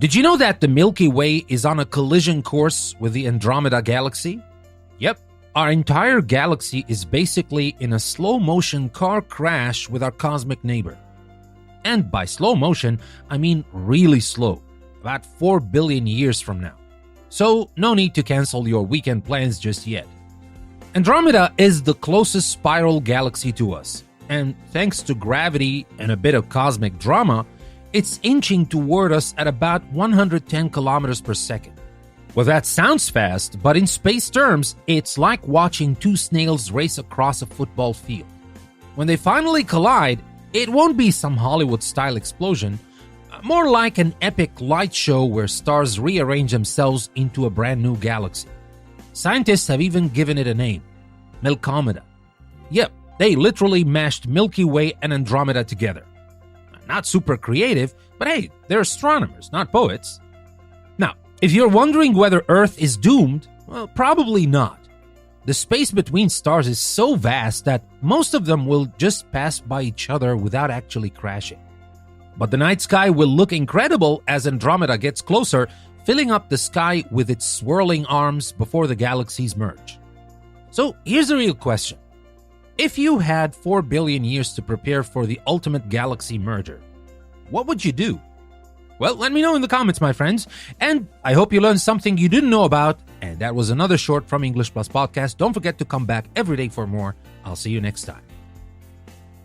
Did you know that the Milky Way is on a collision course with the Andromeda galaxy? Yep, our entire galaxy is basically in a slow-motion car crash with our cosmic neighbor. And by slow motion, I mean really slow, about 4 billion years from now. So no need to cancel your weekend plans just yet. Andromeda is the closest spiral galaxy to us, and thanks to gravity and a bit of cosmic drama, it's inching toward us at about 110 kilometers per second. Well, that sounds fast, but in space terms, it's like watching two snails race across a football field. When they finally collide, it won't be some Hollywood-style explosion, more like an epic light show where stars rearrange themselves into a brand new galaxy. Scientists have even given it a name, Milkomeda. Yep, they literally mashed Milky Way and Andromeda together. Not super creative, but hey, they're astronomers, not poets. Now, if you're wondering whether Earth is doomed, well, probably not. The space between stars is so vast that most of them will just pass by each other without actually crashing. But the night sky will look incredible as Andromeda gets closer, filling up the sky with its swirling arms before the galaxies merge. So here's the real question. If you had 4 billion years to prepare for the ultimate galaxy merger, what would you do? Well, let me know in the comments, my friends. And I hope you learned something you didn't know about. And that was another short from English Plus Podcast. Don't forget to come back every day for more. I'll see you next time.